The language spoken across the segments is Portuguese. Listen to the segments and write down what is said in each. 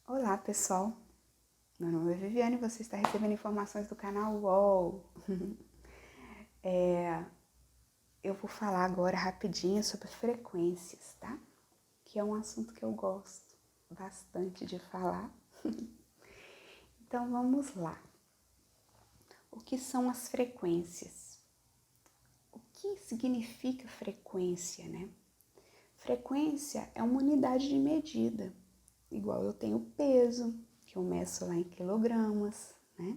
Olá, pessoal. Meu nome é Viviane e você está recebendo informações do canal UOL. Eu vou falar agora rapidinho sobre frequências, tá? Que é um assunto que eu gosto bastante de falar. Então, vamos lá. O que são as frequências? O que significa frequência, né? Frequência é uma unidade de medida. Igual eu tenho peso, que eu meço lá em quilogramas, né?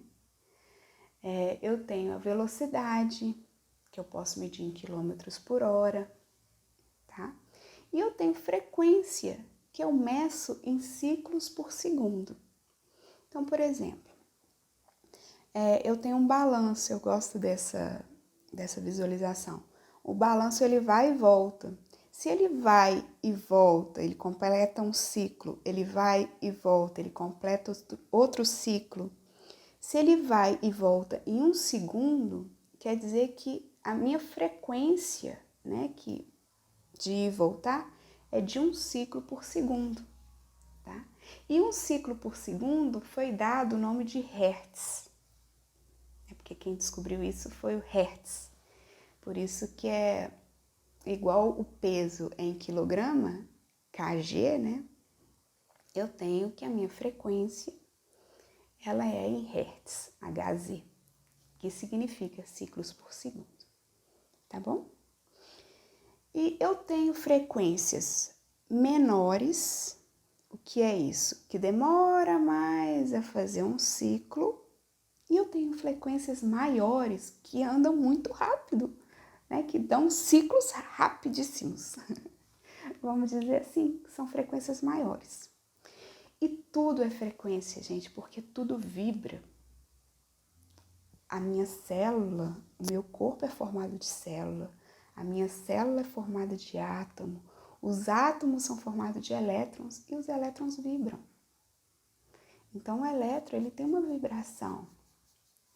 Eu tenho a velocidade, que eu posso medir em quilômetros por hora, tá? E eu tenho frequência, que eu meço em ciclos por segundo. Então, por exemplo, eu tenho um balanço, eu gosto dessa visualização. O balanço, ele vai e volta. Se ele vai e volta, ele completa um ciclo, ele vai e volta, ele completa outro ciclo. Se ele vai e volta em um segundo, quer dizer que a minha frequência, né, de ir e voltar, é de um ciclo por segundo, tá? E um ciclo por segundo foi dado o nome de Hertz, porque quem descobriu isso foi o Hertz. Por isso que é igual o peso em quilograma, kg, né? Eu tenho que a minha frequência, ela é em Hertz, Hz, que significa ciclos por segundo, tá bom? E eu tenho frequências menores. O que é isso? Que demora mais a fazer um ciclo. E eu tenho frequências maiores que andam muito rápido, né? Que dão ciclos rapidíssimos. Vamos dizer assim, são frequências maiores. E tudo é frequência, gente, porque tudo vibra. A minha célula, o meu corpo é formado de célula. A minha célula é formada de átomo. Os átomos são formados de elétrons e os elétrons vibram. Então o elétron, ele tem uma vibração.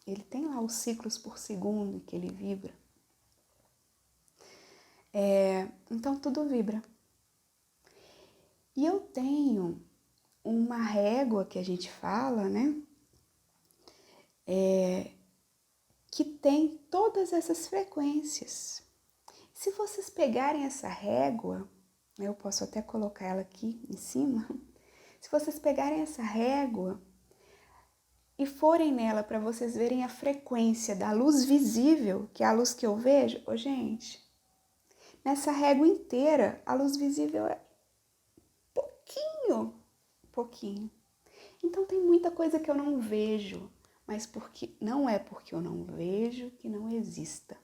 Ele tem lá os ciclos por segundo que ele vibra. Então tudo vibra. E eu tenho uma régua que a gente fala, né? Que tem todas essas frequências. Se vocês pegarem essa régua, eu posso até colocar ela aqui em cima. Se vocês pegarem essa régua e forem nela para vocês verem a frequência da luz visível, que é a luz que eu vejo, gente, nessa régua inteira, a luz visível é pouquinho. Então tem muita coisa que eu não vejo, mas não é porque eu não vejo que não exista.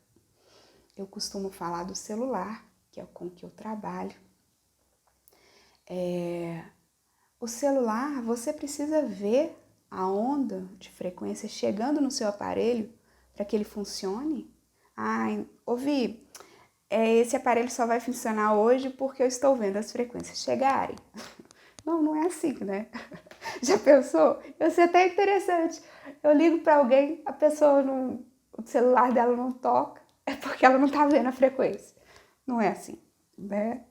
Eu costumo falar do celular, que é com que eu trabalho. O celular, você precisa ver a onda de frequência chegando no seu aparelho para que ele funcione. Ouvi, esse aparelho só vai funcionar hoje porque eu estou vendo as frequências chegarem. Não é assim, né? Já pensou? Eu sei até interessante. Eu ligo para alguém, a pessoa o celular dela não toca, é porque ela não está vendo a frequência. Não é assim, né?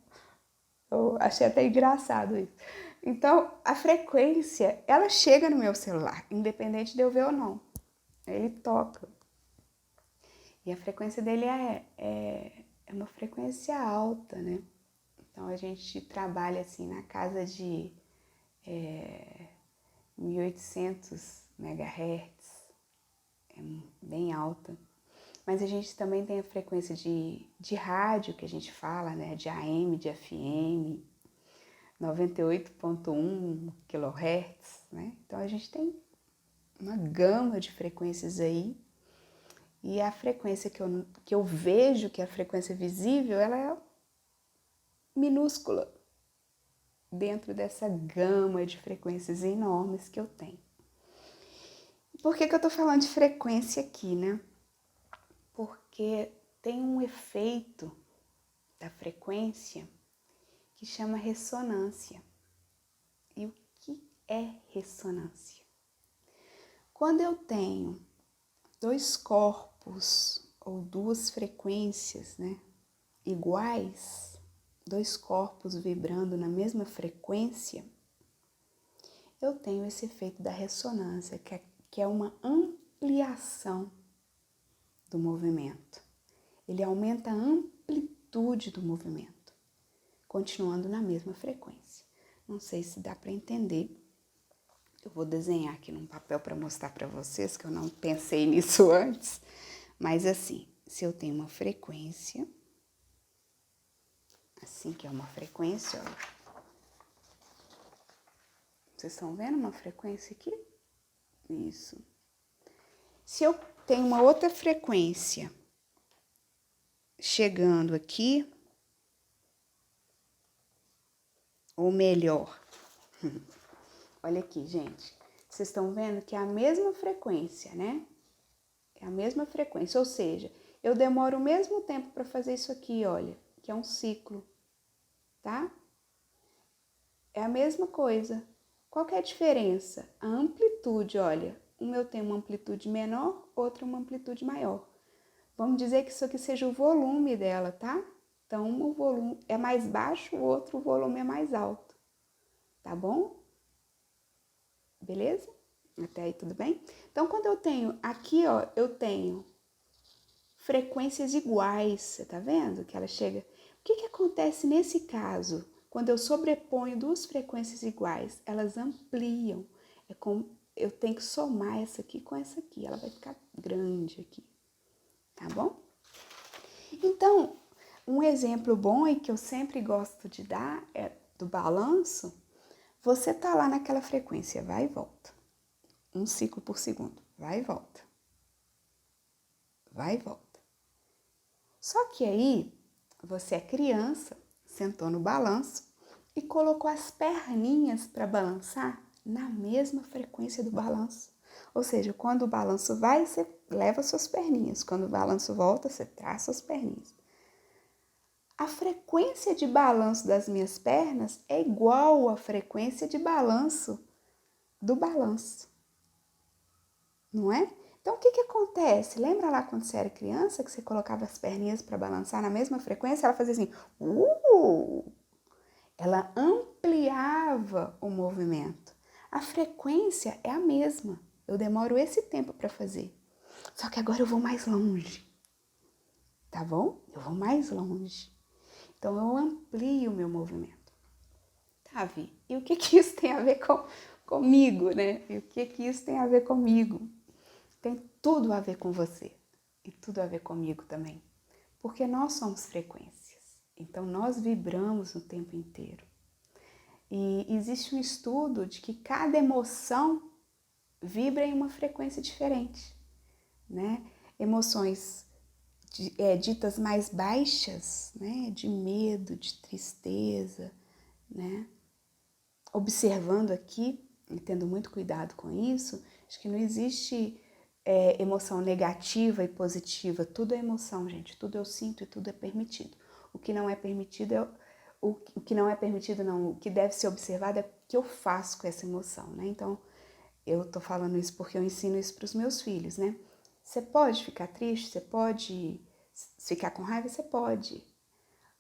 Eu achei até engraçado isso. Então, a frequência, ela chega no meu celular, independente de eu ver ou não. Ele toca. E a frequência dele é uma frequência alta, né? Então, a gente trabalha assim na casa de 1800 megahertz, é bem alta. Mas a gente também tem a frequência de rádio, que a gente fala, né? De AM, de FM, 98,1 kHz, né? Então a gente tem uma gama de frequências aí. E a frequência que eu vejo, que é a frequência visível, ela é minúscula dentro dessa gama de frequências enormes que eu tenho. Por que eu tô falando de frequência aqui, né? Porque tem um efeito da frequência que chama ressonância. E o que é ressonância? Quando eu tenho dois corpos ou duas frequências, né, iguais, dois corpos vibrando na mesma frequência, eu tenho esse efeito da ressonância, que é uma ampliação do movimento. Ele aumenta a amplitude do movimento, continuando na mesma frequência. Não sei se dá para entender. Eu vou desenhar aqui num papel para mostrar para vocês, que eu não pensei nisso antes. Mas assim, se eu tenho uma frequência, assim que é uma frequência, ó. Vocês estão vendo uma frequência aqui? Isso. Se eu tenho uma outra frequência chegando aqui, ou melhor, olha aqui, gente. Vocês estão vendo que é a mesma frequência, né? É a mesma frequência, ou seja, eu demoro o mesmo tempo para fazer isso aqui, olha, que é um ciclo, tá? É a mesma coisa. Qual que é a diferença? A amplitude, olha, um eu tenho uma amplitude menor, outro uma amplitude maior. Vamos dizer que isso aqui seja o volume dela, tá? Então, um volume é mais baixo, o outro volume é mais alto, tá bom? Beleza? Até aí tudo bem? Então, quando eu tenho aqui, ó, eu tenho frequências iguais, você tá vendo? Que ela chega... O que acontece nesse caso? Quando eu sobreponho duas frequências iguais, elas ampliam. É como eu tenho que somar essa aqui com essa aqui, ela vai ficar grande aqui, tá bom? Então, um exemplo bom e que eu sempre gosto de dar é do balanço. Você tá lá naquela frequência, vai e volta. Um ciclo por segundo, vai e volta. Vai e volta. Só que aí, você é criança, sentou no balanço e colocou as perninhas para balançar na mesma frequência do balanço. Ou seja, quando o balanço vai, você leva suas perninhas. Quando o balanço volta, você traz suas perninhas. A frequência de balanço das minhas pernas é igual à frequência de balanço do balanço. Não é? Então, o que acontece? Lembra lá quando você era criança, que você colocava as perninhas para balançar na mesma frequência? Ela fazia assim, ela ampliava o movimento. A frequência é a mesma. Eu demoro esse tempo para fazer. Só que agora eu vou mais longe. Tá bom? Eu vou mais longe. Então, eu amplio o meu movimento. Tá, Vi? E o que isso tem a ver comigo, né? E o que isso tem a ver comigo? Tem tudo a ver com você e tudo a ver comigo também, porque nós somos frequências, então nós vibramos o tempo inteiro. E existe um estudo de que cada emoção vibra em uma frequência diferente, né? Emoções ditas mais baixas, né? De medo, de tristeza, né? Observando aqui e tendo muito cuidado com isso, acho que não existe emoção negativa e positiva. Tudo é emoção, gente. Tudo eu sinto e tudo é permitido. O que não é permitido o que não é permitido não. O que deve ser observado é o que eu faço com essa emoção, né? Então, eu tô falando isso porque eu ensino isso para os meus filhos, né? Você pode ficar triste, você pode ficar com raiva, você pode.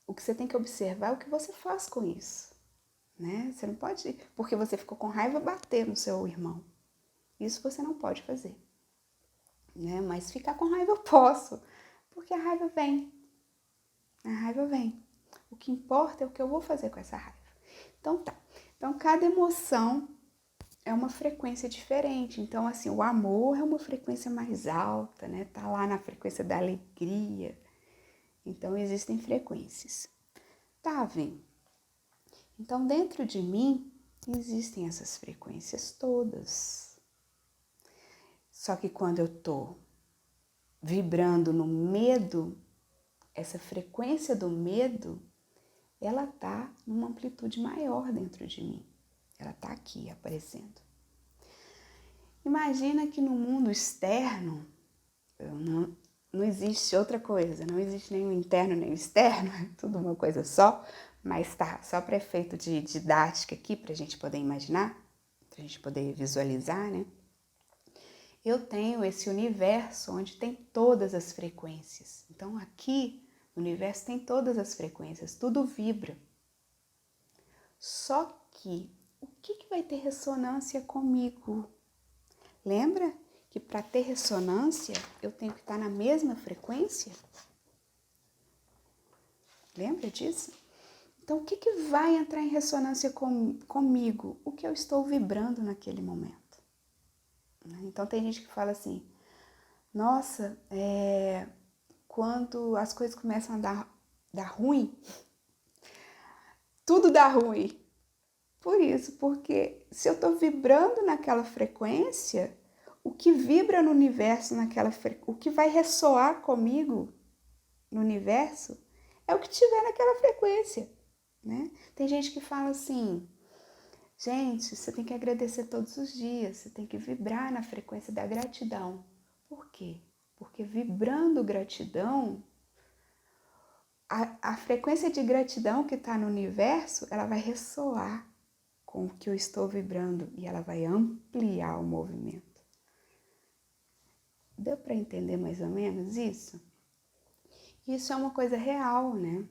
O que você tem que observar é o que você faz com isso, né? Você não pode, porque você ficou com raiva, bater no seu irmão. Isso você não pode fazer, né? Mas ficar com raiva eu posso, porque a raiva vem. A raiva vem. O que importa é o que eu vou fazer com essa raiva. Então tá. Então cada emoção é uma frequência diferente. Então assim, o amor é uma frequência mais alta, né? Tá lá na frequência da alegria. Então existem frequências. Tá vendo? Então dentro de mim existem essas frequências todas. Só que quando eu tô vibrando no medo, essa frequência do medo, ela tá numa amplitude maior dentro de mim. Ela tá aqui aparecendo. Imagina que no mundo externo não existe outra coisa, não existe nem o interno nem o externo, é tudo uma coisa só, mas tá, só para efeito de didática aqui, pra gente poder imaginar, pra gente poder visualizar, né? Eu tenho esse universo onde tem todas as frequências. Então aqui no universo tem todas as frequências, tudo vibra. Só que o que vai ter ressonância comigo? Lembra que para ter ressonância eu tenho que estar na mesma frequência? Lembra disso? Então, o que vai entrar em ressonância comigo? O que eu estou vibrando naquele momento. Então, tem gente que fala assim, nossa, quando as coisas começam a dar ruim, tudo dá ruim. Por isso, porque se eu estou vibrando naquela frequência, o que vibra no universo naquela frequência, o que vai ressoar comigo no universo é o que tiver naquela frequência, né? Tem gente que fala assim, gente, você tem que agradecer todos os dias, você tem que vibrar na frequência da gratidão. Por quê? Porque vibrando gratidão, a frequência de gratidão que está no universo, ela vai ressoar com o que eu estou vibrando e ela vai ampliar o movimento. Deu para entender mais ou menos isso? Isso é uma coisa real, né?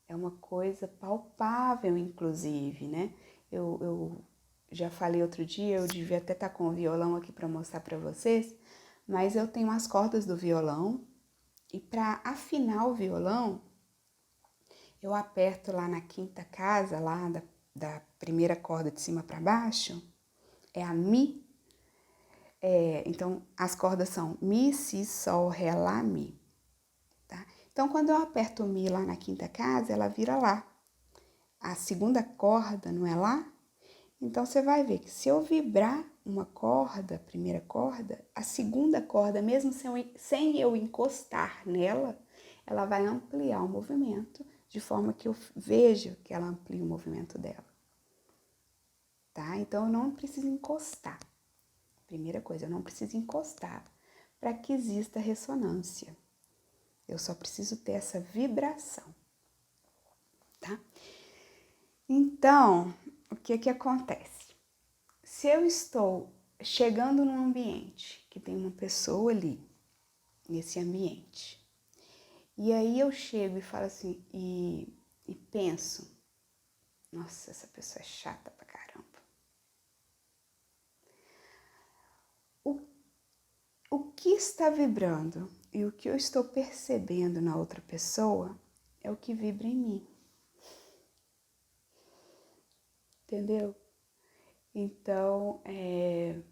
É uma coisa palpável, inclusive, né? Eu já falei outro dia, eu devia até estar com o violão aqui para mostrar para vocês, mas eu tenho as cordas do violão e para afinar o violão, eu aperto lá na quinta casa, lá da primeira corda de cima para baixo, é a Mi. Então, as cordas são Mi, Si, Sol, Ré, Lá, Mi. Tá? Então, quando eu aperto o Mi lá na quinta casa, ela vira Lá. A segunda corda não é Lá? Então, você vai ver que se eu vibrar uma corda, a primeira corda, a segunda corda, mesmo sem eu encostar nela, ela vai ampliar o movimento, de forma que eu vejo que ela amplia o movimento dela. Tá? Então, eu não preciso encostar. Primeira coisa, eu não preciso encostar para que exista ressonância. Eu só preciso ter essa vibração, tá? Então, o que acontece? Se eu estou chegando num ambiente que tem uma pessoa ali, nesse ambiente, e aí eu chego e falo assim, e penso, nossa, essa pessoa é chata pra caramba. O que está vibrando e o que eu estou percebendo na outra pessoa é o que vibra em mim. Entendeu? Então, é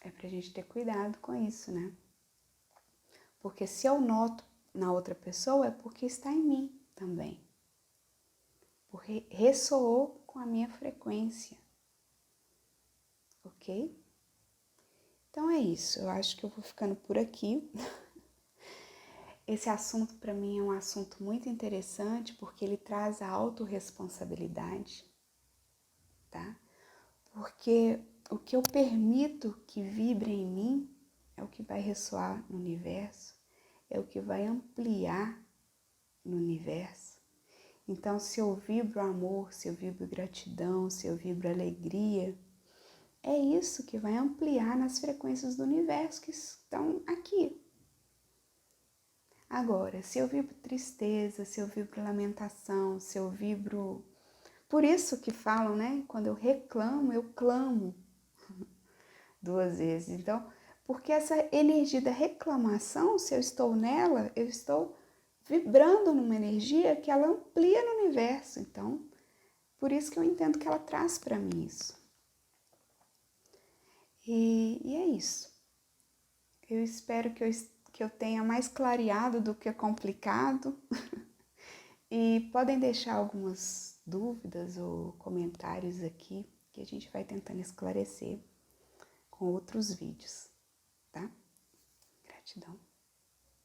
pra gente ter cuidado com isso, né? Porque se eu noto na outra pessoa é porque está em mim também. Porque ressoou com a minha frequência. Ok? Então é isso. Eu acho que eu vou ficando por aqui. Esse assunto para mim é um assunto muito interessante porque ele traz a autorresponsabilidade, tá? Porque o que eu permito que vibre em mim é o que vai ressoar no universo, é o que vai ampliar no universo. Então, se eu vibro amor, se eu vibro gratidão, se eu vibro alegria, é isso que vai ampliar nas frequências do universo que estão aqui. Agora, se eu vibro tristeza, se eu vibro lamentação, se eu vibro... Por isso que falam, né? Quando eu reclamo, eu clamo 2 vezes. Então, porque essa energia da reclamação, se eu estou nela, eu estou vibrando numa energia que ela amplia no universo. Então, por isso que eu entendo que ela traz para mim isso. E é isso. Eu espero que eu tenha mais clareado do que complicado. E podem deixar algumas dúvidas ou comentários aqui que a gente vai tentando esclarecer com outros vídeos, tá? Gratidão.